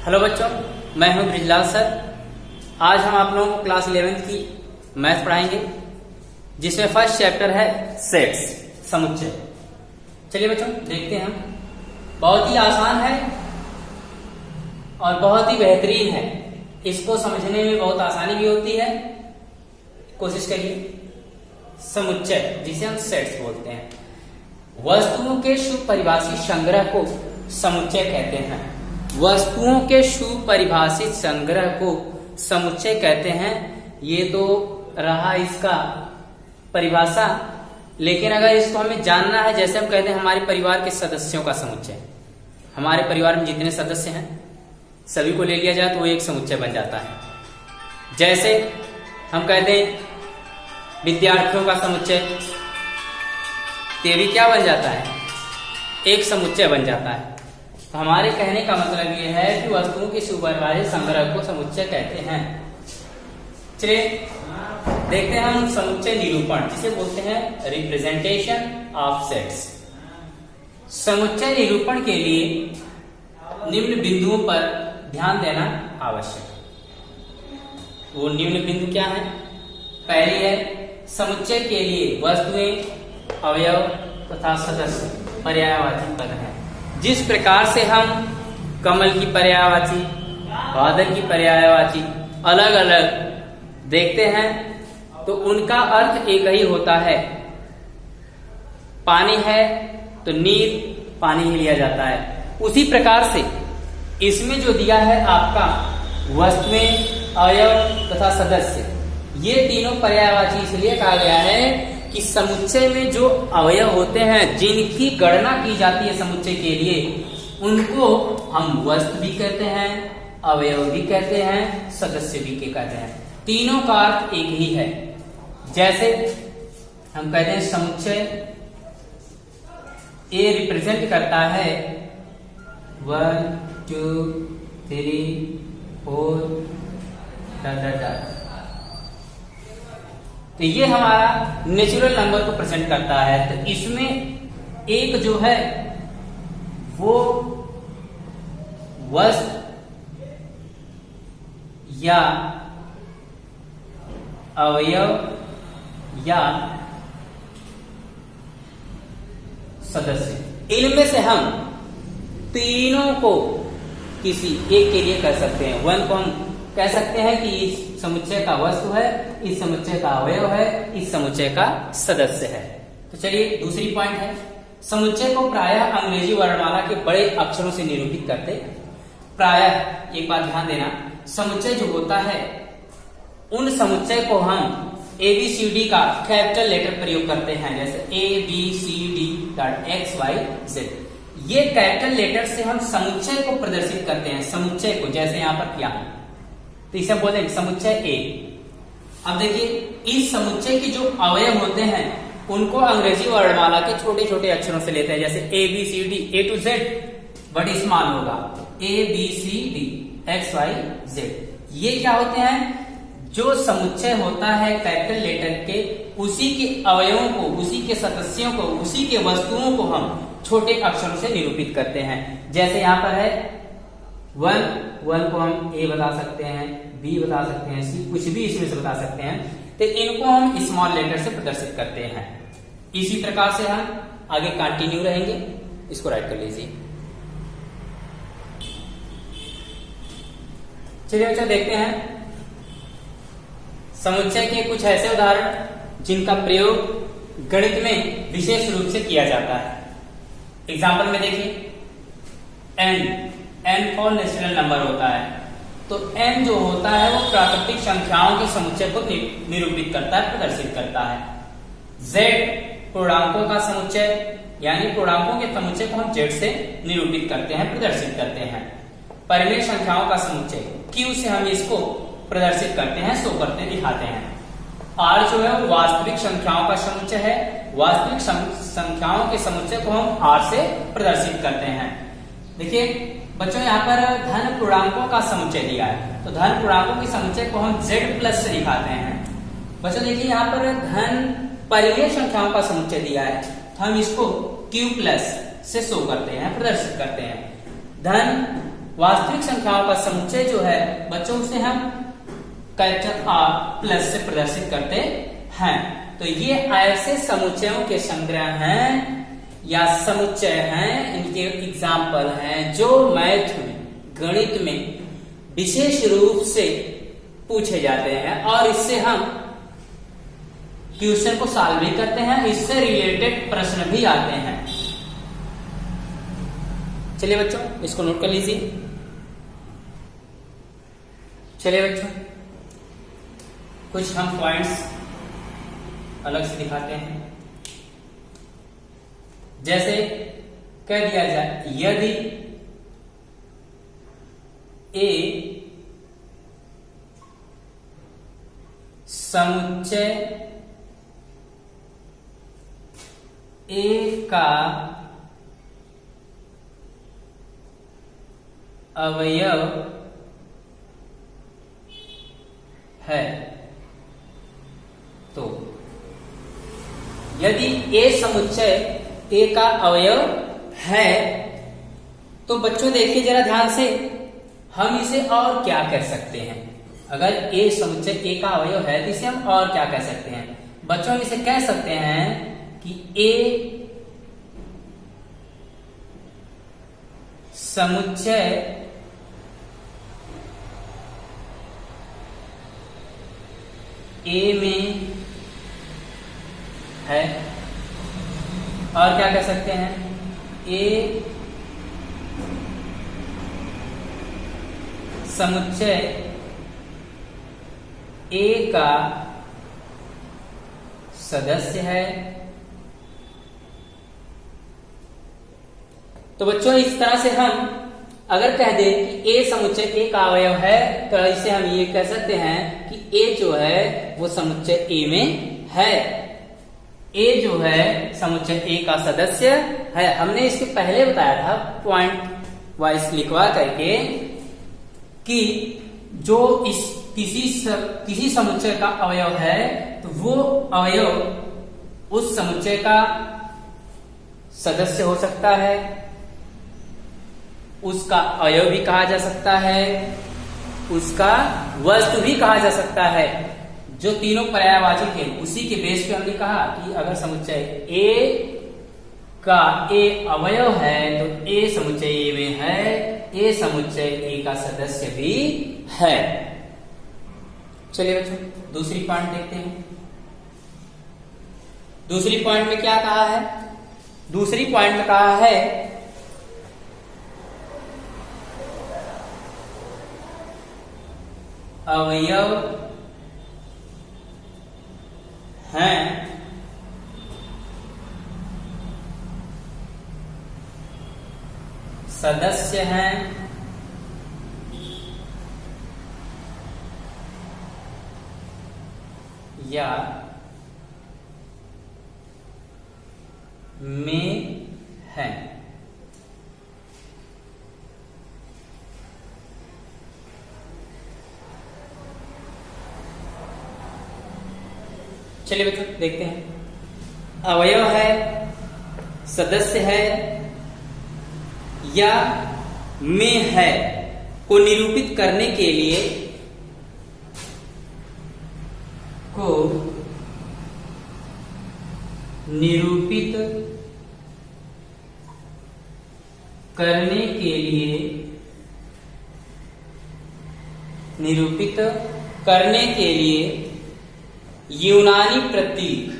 Hello बच्चों, मैं हूं ब्रिजलाल सर। आज हम आप लोगों को क्लास 11th की मैथ पढ़ाएंगे, जिसमें फर्स्ट चैप्टर है सेट्स, समुच्चय। चलिए बच्चों देखते हैं हम। बहुत ही आसान है और बहुत ही बेहतरीन है। इसको समझने में बहुत आसानी भी होती है। कोशिश करिए। समुच्चय, जिसे हम सेट्स बोलते हैं, वस्तुओं के सुपरिभाषित संग्रह को समुच्चय कहते हैं। वस्तुओं के सुपरिभाषित संग्रह को समुच्चय कहते हैं। ये तो रहा इसका परिभाषा, लेकिन अगर इसको हमें जानना है, जैसे हम कहते हैं हमारे परिवार के सदस्यों का समुच्चय, हमारे परिवार में जितने सदस्य हैं सभी को ले लिया जाए तो वो एक समुच्चय बन जाता है। जैसे हम कहते हैं विद्यार्थियों का समुच्चय, तो ये भी क्या बन जाता है, एक समुच्चय बन जाता है। तो हमारे कहने का मतलब ये है कि वस्तुओं के सुपरिभाषित संग्रह को समुच्चय कहते हैं। चलिए देखते हैं हम समुच्चय निरूपण, जिसे बोलते हैं रिप्रेजेंटेशन ऑफ सेट्स। समुच्चय निरूपण के लिए निम्न बिंदुओं पर ध्यान देना आवश्यक। वो निम्न बिंदु क्या है? पहली है, समुच्चय के लिए वस्तुएं, अवयव तथा सदस्य पर्यायवाची पद हैं। जिस प्रकार से हम कमल की पर्यायवाची, बादल की पर्यायवाची अलग अलग देखते हैं, तो उनका अर्थ एक ही होता है। पानी है तो नीर पानी ही लिया जाता है। उसी प्रकार से इसमें जो दिया है आपका वस्तुएं, अवयव तथा सदस्य, ये तीनों पर्यायवाची इसलिए कहा गया है कि समुच्चय में जो अवयव होते हैं, जिनकी गणना की जाती है समुच्चय के लिए, उनको हम वस्तु भी कहते हैं, अवयव भी कहते हैं, सदस्य भी कहते हैं। तीनों का अर्थ एक ही है। जैसे हम कहते हैं समुच्चय ए रिप्रेजेंट करता है 1 2 3 4 तो ये हमारा नेचुरल नंबर को प्रेजेंट करता है। तो इसमें एक जो है वो वस्तु या अवयव या सदस्य, इनमें से हम तीनों को किसी एक के लिए कर सकते हैं। वन को हम कह सकते हैं कि इस समुच्चय का वस्तु है, इस समुच्चय का अवयव है, इस समुच्चय का सदस्य है। तो चलिए दूसरी पॉइंट है, समुच्चय को प्रायः अंग्रेजी वर्णमाला के बड़े अक्षरों से निरूपित करते हैं। प्रायः एक बात ध्यान देना, समुच्चय जो होता है, उन समुच्चय को हम ABCD का कैपिटल लेटर प्रयोग करते हैं, जैसे ABCD.XYZ। ये कैपिटल लेटर से हम समुच्चय को प्रदर्शित करते हैं। समुच्चय को जैसे यहां पर किया, तो इसे बोलेंगे समुच्चय ए। अब देखिए, इस समुच्चय के जो अवयव होते हैं उनको अंग्रेजी वर्णमाला के छोटे छोटे अक्षरों से लेते हैं, जैसे ABCD, A to Z बड़ी स्मॉल होगा, ABCD.XYZ। ये क्या होते हैं? जो समुच्चय होता है कैपिटल लेटर के, उसी के अवयवों को, उसी के सदस्यों को, उसी के वस्तुओं को हम छोटे अक्षरों से निरूपित करते हैं। जैसे यहां पर है 1 को हम A बता सकते हैं, B बता सकते हैं, C, कुछ भी इसमें से बता सकते हैं। तो इनको हम स्मॉल लेटर से प्रदर्शित करते हैं। इसी प्रकार से हम आगे कंटिन्यू रहेंगे। इसको राइट कर लीजिए। चलिए बच्चा देखते हैं समुच्चय के कुछ ऐसे उदाहरण जिनका प्रयोग गणित में विशेष रूप से किया जाता है। एग्जाम्पल में देखिए, n फॉर नेचुरल नंबर होता है। तो n जो होता है वो प्राकृतिक संख्याओं के समुच्चय को निरूपित करता है, प्रदर्शित करता है। z पूर्णांकों का समुच्चय, यानी पूर्णांकों के समुच्चय को हम z से निरूपित करते हैं, प्रदर्शित करते हैं। परिमेय संख्याओं का समुच्चय q से हम इसको प्रदर्शित करते हैं, शो करते हैं, दिखाते हैं। r जो है वो वास्तविक संख्याओं का समुच्चय है। वास्तविक संख्याओं के समुच्चय को हम r से प्रदर्शित करते हैं। देखिए बच्चों, यहाँ पर धन पूर्णांकों का समुच्चय दिया है, तो धन पूर्णांकों के समुच्चय को हम z+ से दिखाते हैं। बच्चों देखिए, यहाँ पर धन परिमेय संख्याओं का समुच्चय दिया है, तो हम इसको q+ से शो करते हैं, प्रदर्शित करते हैं। धन वास्तविक संख्याओं का समुच्चय जो है बच्चों उसे हम कैपिटल R प्लस से प्रदर्शित करते हैं। तो ये ऐसे समुच्चयों के संग्रह हैं या समुच्चय हैं, इनके एग्जाम्पल हैं जो मैथ में, गणित में विशेष रूप से पूछे जाते हैं और इससे हम क्वेश्चन को सॉल्व भी करते हैं, इससे रिलेटेड प्रश्न भी आते हैं। चलिए बच्चों इसको नोट कर लीजिए। चलिए बच्चों कुछ हम पॉइंट्स अलग से दिखाते हैं। जैसे कह दिया जाए यदि ए समुच्चय ए का अवयव है, तो यदि ए समुच्चय ए का अवयव है तो बच्चों देखिए जरा ध्यान से, हम इसे और क्या कह सकते हैं। अगर ए समुच्चय ए का अवयव है तो इसे हम और क्या कह सकते हैं बच्चों? हम इसे कह सकते हैं कि ए समुच्चय ए में है। और क्या कह सकते हैं? ए समुच्चय ए का सदस्य है। तो बच्चों इस तरह से हम अगर कह दें कि ए समुच्चय ए का अवयव है तो इसे हम ये कह सकते हैं कि ए जो है वो समुच्चय ए में है। ए जो है समुच्चय ए का सदस्य है। हमने इसके पहले बताया था पॉइंट वाइज लिखवा करके कि जो इस किसी समुच्चय का अवयव है तो वो अवयव उस समुच्चय का सदस्य हो सकता है, उसका अवयव भी कहा जा सकता है, उसका वस्तु भी कहा जा सकता है। जो तीनों पर्यायवाची थे उसी के बेस पे हमने कहा कि अगर समुच्चय ए का ए अवयव है तो ए समुच्चय ए में है, ए समुच्चय ए का सदस्य भी है। चलिए बच्चों दूसरी पॉइंट देखते हैं। दूसरी पॉइंट में क्या कहा है? दूसरी पॉइंट में कहा है अवयव हैं सदस्य हैं या में हैं। चलिए बच्चों देखते हैं। अवयव है, सदस्य है या में है को निरूपित करने के लिए निरूपित करने के लिए यूनानी प्रतीक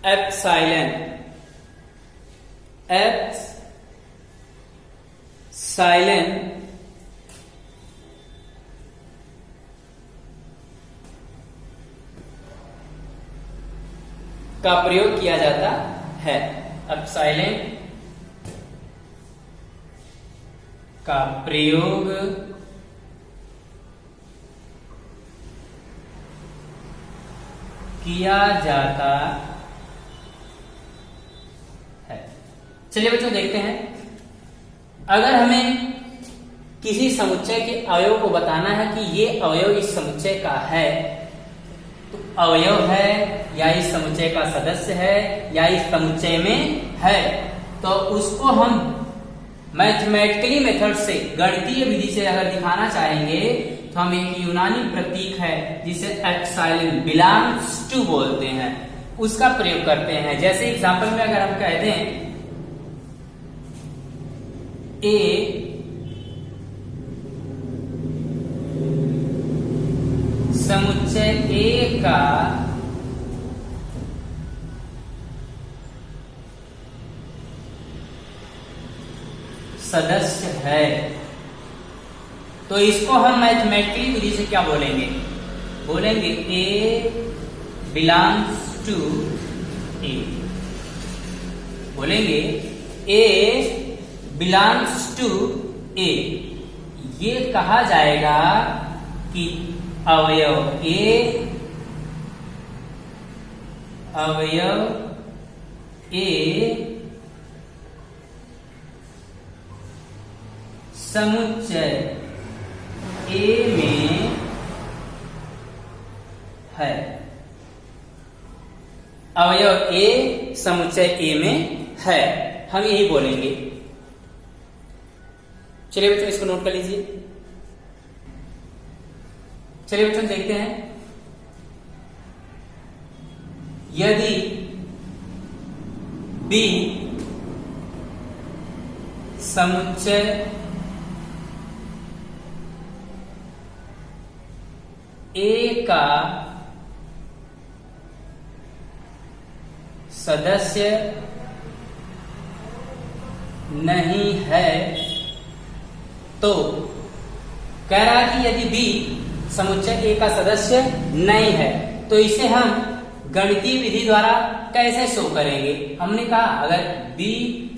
एप्सिलॉन का प्रयोग किया जाता है। एप्सिलॉन का प्रयोग किया जाता चलिए बच्चों देखते हैं, अगर हमें किसी समुच्चय के अवयव को बताना है कि ये अवयव इस समुच्चय का है, तो अवयव है या इस समुच्चय का सदस्य है या इस समुच्चय में है, तो उसको हम मैथमेटिकली मेथड से, गणितीय विधि से अगर दिखाना चाहेंगे तो हम एक यूनानी प्रतीक है जिसे एप्सिलॉन बिलोंग्स टू बोलते हैं, उसका प्रयोग करते हैं। जैसे एग्जांपल में अगर हम कह दें ए समुच्चय ए का सदस्य है, तो इसको हम मैथमेटिकली विधि से क्या बोलेंगे? बोलेंगे ए बिलोंग्स टू ए। बोलेंगे ए बिलोंग्स टू ए। ये कहा जाएगा कि अवयव ए समुच्चय ए में है। अवयव ए समुच्चय ए में है, हम यही बोलेंगे। चलिए बच्चों इसको नोट कर लीजिए। चलिए बच्चों देखते हैं, यदि बी समुच्चय ए का सदस्य नहीं है, तो कह रहा है कि यदि बी समुच्चय ए का सदस्य नहीं है तो इसे हम गणितीय विधि द्वारा कैसे शो करेंगे? हमने कहा अगर बी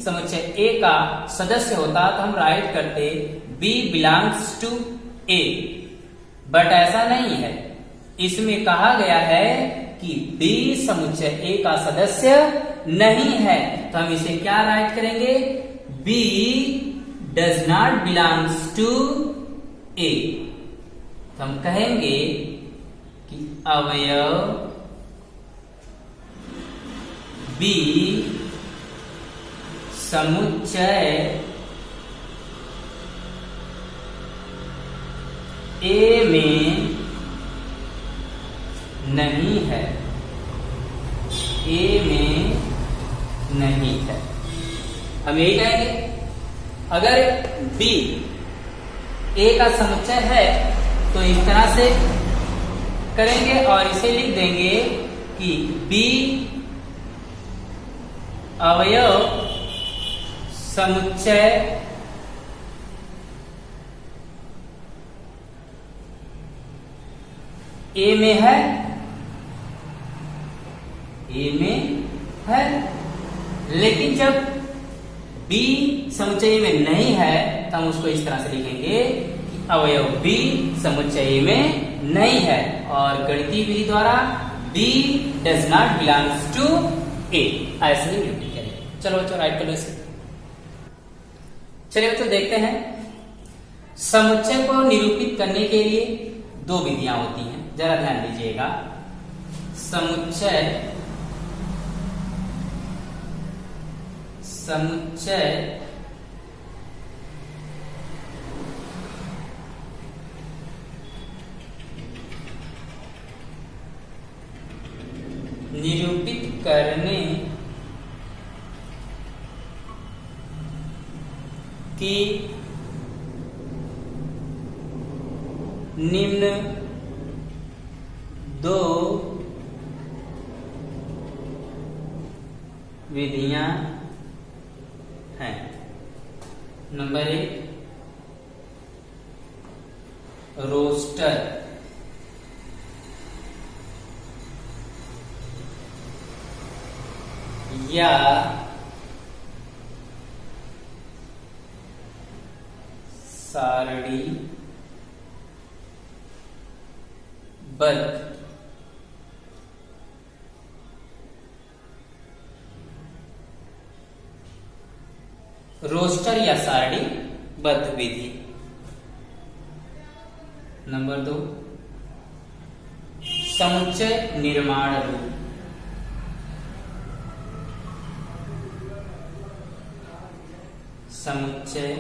समुच्चय ए का सदस्य होता तो हम राइट करते B belongs to A, but ऐसा नहीं है। इसमें कहा गया है कि बी समुच्चय ए का सदस्य नहीं है, तो हम इसे क्या राइट kरेंगे? B does not belongs to A. तो हम कहेंगे कि अवयव बी समुच्चय ए में नहीं है, ए में नहीं है। हम यही कहेंगे, अगर बी ए का समुच्चय है तो इस तरह से करेंगे और इसे लिख देंगे कि बी अवयव समुच्चय ए में है, ए में है। लेकिन जब बी समुच्चय में नहीं है तो हम उसको इस तरह से लिखेंगे कि अवयव बी समुच्चय में नहीं है, और गणितीय विधि द्वारा B does not belongs to A, ऐसे ही निरूपित करें। चलो बच्चों राइट कर लो इसे। चलिए बच्चों देखते हैं, समुच्चय को निरूपित करने के लिए दो विधियां होती हैं, जरा ध्यान दीजिएगा। समुच्चय निरूपित करने की निम्न दो विधियां हैं। नंबर 1 रोस्टर या सारणीबद्ध रोस्टर या सारणीबद्ध विधि। नंबर 2, समुच्चय निर्माण रूप। समुच्चय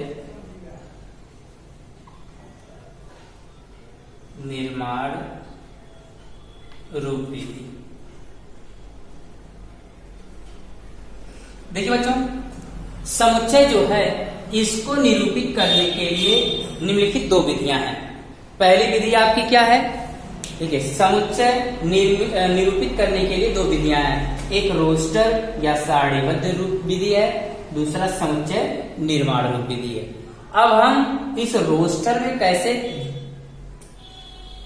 निर्माण रूप विधि। देखिए बच्चों, समुच्चय जो है इसको निरूपित करने के लिए निम्नलिखित 2 विधियां हैं। पहली विधि आपकी क्या है? ठीक है, समुच्चय निरूपित करने के लिए 2 विधियां हैं। एक रोस्टर या सारणीबद्ध रूप विधि है, दूसरा समुच्चय निर्माण रूप विधि है। अब हम इस रोस्टर में कैसे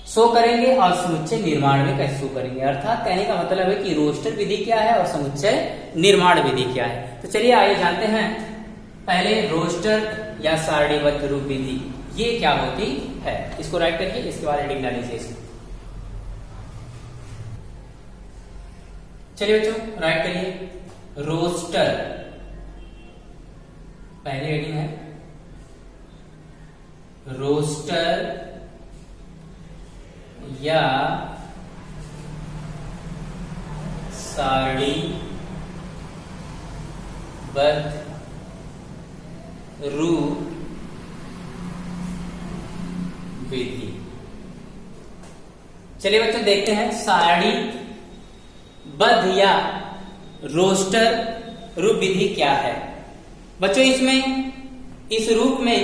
शो करेंगे और समुच्चय निर्माण में कैसे शो करेंगे, अर्थात कहने का मतलब है कि रोस्टर विधि क्या है और समुच्चय निर्माण विधि क्या है। तो चलिए आइए जानते हैं। पहले रोस्टर या सारणीबद्ध रूप विधि ये क्या होती है, इसको राइट करिए, इसके बाद हेडिंग डालिए इसको। चलिए बच्चों राइट करिए। रोस्टर पहली हेडिंग है, रोस्टर या सारणीबद्ध रूप विधि। चलिए बच्चों देखते हैं सारणीबद्ध या रोस्टर रूप विधि क्या है। बच्चों इसमें इस रूप में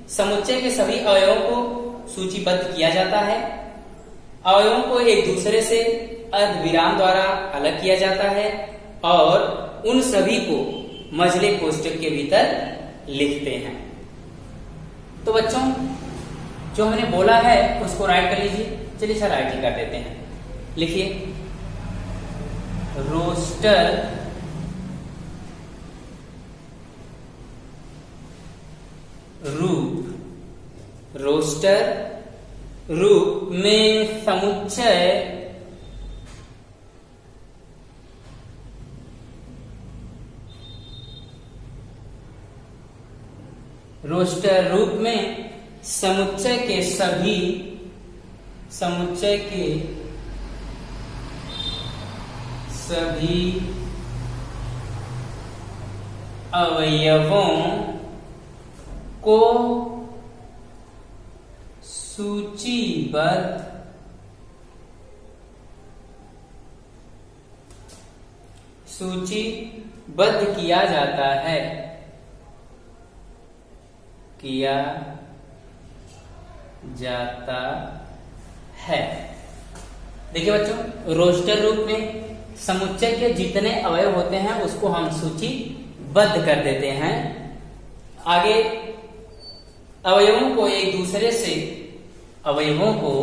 समुच्चय के सभी अवयवों को सूचीबद्ध किया जाता है। अवयवों को एक दूसरे से अर्धविराम द्वारा अलग किया जाता है और उन सभी को मझले कोष्ठक के भीतर लिखते हैं। तो बच्चों जो हमने बोला है उसको राइट कर लीजिए। चलिए सर राइट ही कर देते हैं। लिखिए रोस्टर रूप। रोस्टर रूप में समुच्चय रोस्टर रूप में समुच्चय के सभी अवयवों को सूचीबद्ध किया जाता है। देखिए बच्चों रोस्टर रूप में समुच्चय के जितने अवयव होते हैं उसको हम सूचीबद्ध कर देते हैं। आगे अवयवों को एक दूसरे से अवयवों को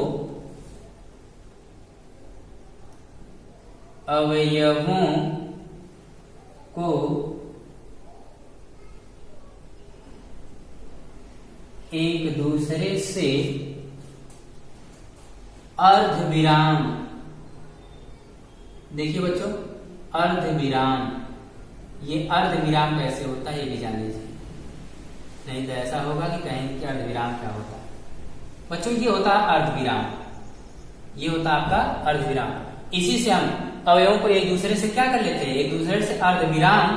एक दूसरे से अर्धविराम। देखिए बच्चों अर्धविराम, ये अर्धविराम कैसे होता है ये भी जान लीजिए, नहीं तो ऐसा होगा कि कहेंगे कि अर्धविराम क्या होता है। बच्चों ये होता है अर्धविराम, ये होता है आपका अर्धविराम। इसी से हम अवयवों को एक दूसरे से क्या कर लेते हैं, एक दूसरे से अर्धविराम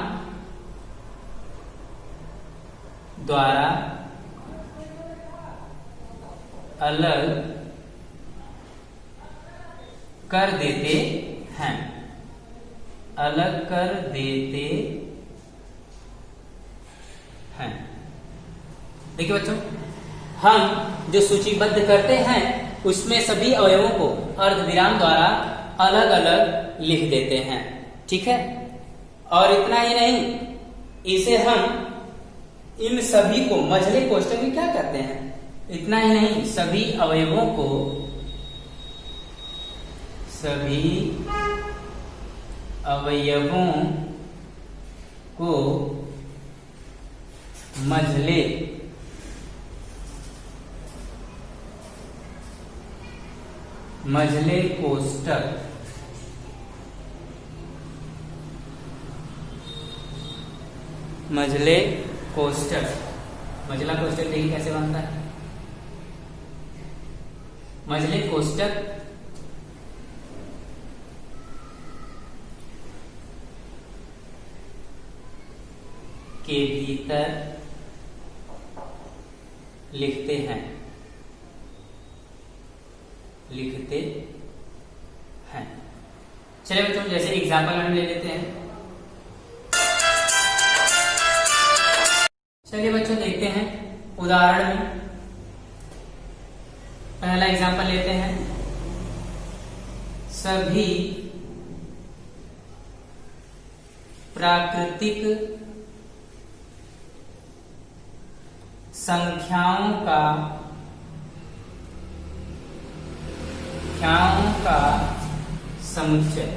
द्वारा अलग कर देते हैं। अलग कर देते हैं। देखिए बच्चों हम जो सूचीबद्ध करते हैं उसमें सभी अवयवों को अर्धविराम द्वारा अलग अलग लिख देते हैं। ठीक है, और इतना ही नहीं, इसे हम इन सभी को मझले कोष्ठक में क्या करते हैं, इतना ही नहीं सभी अवयवों को मझले कोष्ठक कोष्टक, मझला कोष्टक देखिए कैसे बनता है। मझले कोष्टक के भीतर लिखते हैं, चलिए बच्चों जैसे एग्जाम्पल हम ले लेते हैं। चलिए बच्चों देखते हैं उदाहरण में। पहला एग्जाम्पल लेते हैं, सभी प्राकृतिक संख्याओं का समुच्चय।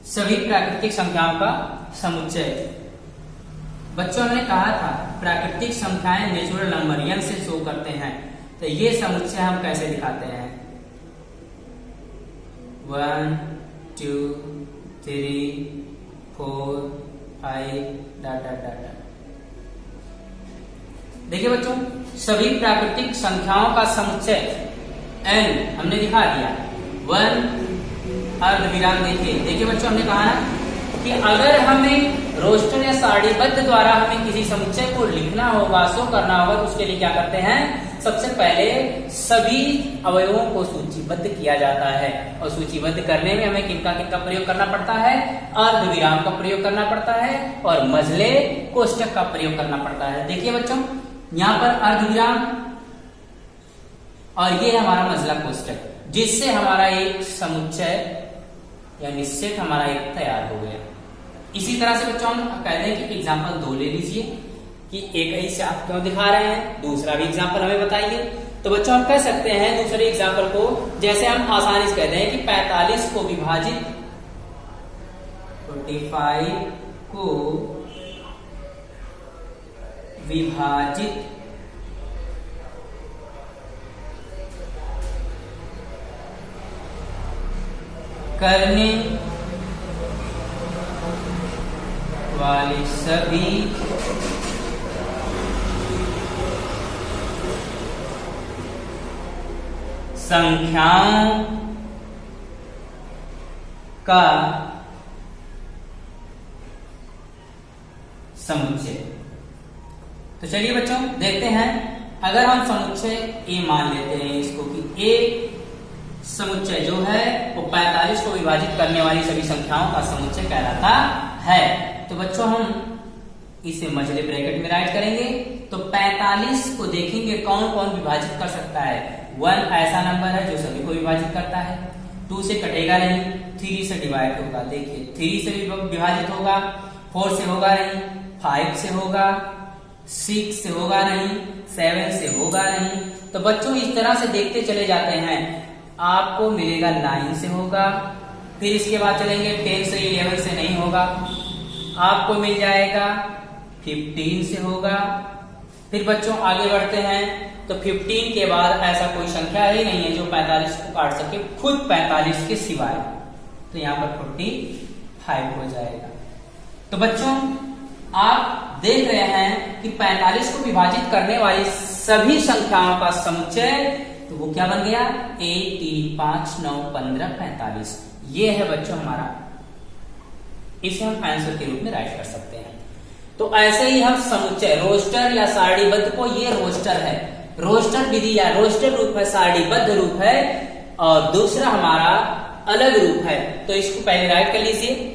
सभी प्राकृतिक संख्याओं का समुच्चय। बच्चों ने कहा था प्राकृतिक संख्याएं नेचुरल नंबर n से शो करते हैं, तो ये समुच्चय हम कैसे दिखाते हैं? 1 2 3 4 5 डॉट डॉट डॉट। देखिए बच्चों, सभी प्राकृतिक संख्याओं का समुच्चय n हमने दिखा दिया। 1 अर्धविराम देखिए बच्चों, हमने कहा ना कि अगर हमें रोस्टर या सारणीबद्ध द्वारा हमें किसी समुच्चय को लिखना होगा, शो करना होगा, तो उसके लिए क्या करते हैं? सबसे पहले सभी अवयवों को सूचीबद्ध किया जाता है, और सूचीबद्ध करने में हमें किनका प्रयोग करना पड़ता है? अर्धविराम का प्रयोग करना पड़ता है और मझले कोष्टक का प्रयोग करना पड़ता है। देखिए बच्चों, यहाँ पर अर्धविराम और ये हमारा मझला कोष्टक, जिससे हमारा एक समुच्चय या निश्चित हमारा एक तैयार हो गया। इसी तरह से बच्चों हम कहते हैं कि एग्जाम्पल 2 ले लीजिए कि एक ही से आप क्यों दिखा रहे हैं, दूसरा भी एग्जाम्पल हमें बताइए। तो बच्चों हम कह सकते हैं दूसरे एग्जाम्पल को, जैसे हम आसानी से कहते हैं कि 45 को विभाजित 45 को विभाजित करने वाली सभी संख्याओं का समुच्चय। तो चलिए बच्चों देखते हैं, अगर हम समुच्चय ए मान लेते हैं इसको कि ए समुच्चय जो है वो 45 को विभाजित करने वाली सभी संख्याओं का समुच्चय कहलाता है। तो बच्चों हम इसे मझले ब्रैकेट में राइट करेंगे, तो 45 को देखेंगे कौन कौन विभाजित कर सकता है। 1 ऐसा नंबर है जो सभी को विभाजित करता है, 2 से कटेगा नहीं, 3 से डिवाइड होगा, देखिए 3 से भी विभाजित होगा, 4 से होगा नहीं, 5 से होगा, 6 से होगा नहीं, 7 से होगा नहीं। तो बच्चों इस तरह से देखते चले जाते हैं, आपको मिलेगा 9 से होगा, फिर इसके बाद चलेंगे 10 से 11 से नहीं होगा, आपको मिल जाएगा 15 से होगा। फिर बच्चों आगे बढ़ते हैं तो 15 के बाद ऐसा कोई संख्या ही नहीं है जो 45 को काट सके, खुद 45 के सिवाय, तो यहाँ पर 45 हो जाएगा। तो बच्चों आप देख रहे हैं कि 45 को विभाजित करने वाली सभी संख्याओं का समुच्चय, तो वो क्या बन गया? 1 3 5 9 15 45। ये है बच्चों हमारा, इसे हम आंसर के रूप में राइट कर सकते हैं। तो ऐसे ही हम समुच्चय रोस्टर या सारणीबद्ध को, ये रोस्टर है, रोस्टर विधि या रोस्टर रूप है, सारणीबद्ध रूप है, और दूसरा हमारा अलग रूप है। तो इसको पहले राइट कर लीजिए।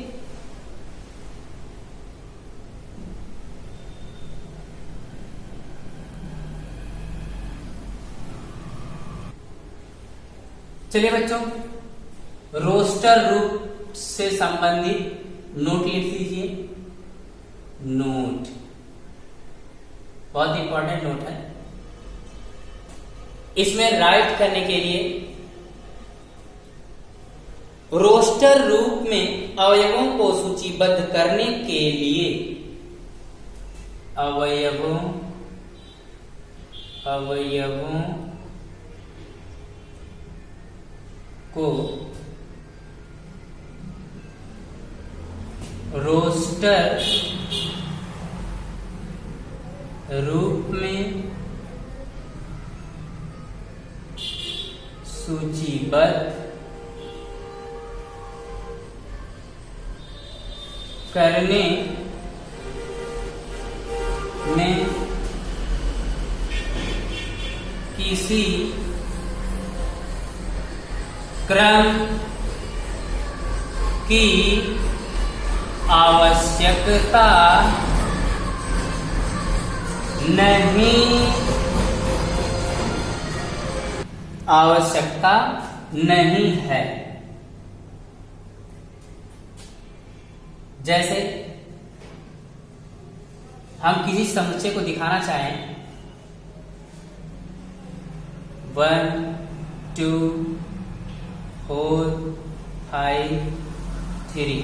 चलिए बच्चों, रोस्टर रूप से संबंधित नोट लिख लीजिए। नोट बहुत इंपॉर्टेंट नोट है। इसमें राइट करने के लिए रोस्टर रूप में अवयवों को सूचीबद्ध करने के लिए अवयवों को रोस्टर रूप में सूचीबद्ध करने में किसी क्रम की आवश्यकता नहीं है। जैसे हम किसी समुच्चय को दिखाना चाहें 1 2 4 5 3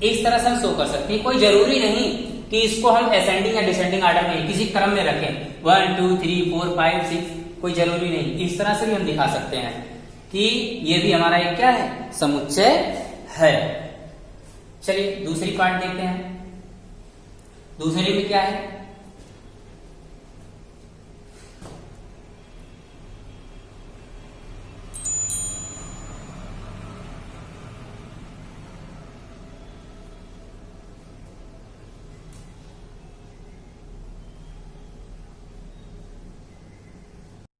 इस तरह से हम शो कर सकते हैं। कोई जरूरी नहीं कि इसको हम असेंडिंग या डिसेंडिंग ऑर्डर में किसी क्रम में रखें 1 2 3 4 5 6, कोई जरूरी नहीं। इस तरह से भी हम दिखा सकते हैं कि ये भी हमारा एक क्या है, समुच्चय है। चलिए दूसरी पार्ट देखते हैं। दूसरे में क्या है,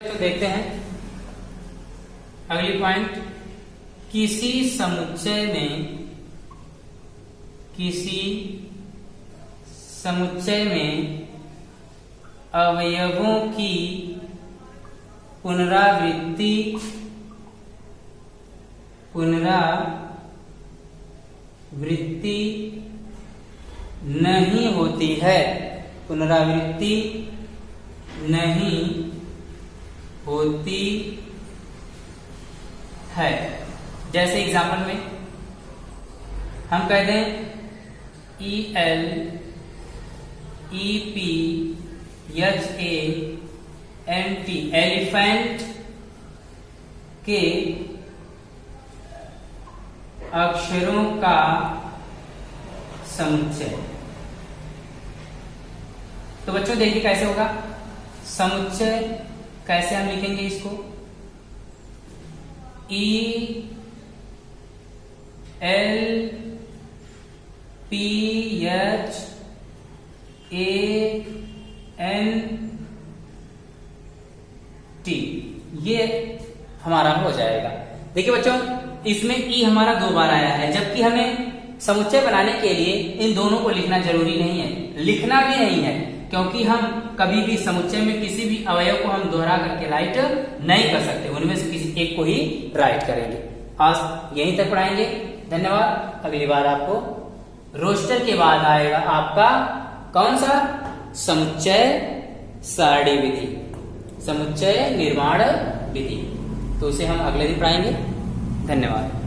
तो देखते हैं अगली पॉइंट। किसी समुच्चय में अवयवों की पुनरावृत्ति नहीं होती है। पुनरावृत्ति नहीं होती है। जैसे एग्जाम्पल में हम कहते हैं EL EP HA NT elephant के अक्षरों का समुच्चय। तो बच्चों देखिए कैसे होगा समुच्चय, कैसे हम लिखेंगे इसको, EL PH ANT, ये हमारा हो जाएगा। देखिए बच्चों इसमें ई हमारा 2 बार आया है, जबकि हमें समुच्चय बनाने के लिए इन दोनों को लिखना जरूरी नहीं है, लिखना भी नहीं है, क्योंकि हम कभी भी समुच्चय में किसी भी अवयव को हम दोहरा करके राइट नहीं कर सकते, उनमें से किसी एक को ही राइट करेंगे। आज यहीं तक पढ़ाएंगे। धन्यवाद। अगली बार आपको रोस्टर के बाद आएगा आपका कौन सा, समुच्चय सारणी विधि, समुच्चय निर्माण विधि, तो उसे हम अगले दिन पढ़ाएंगे। धन्यवाद।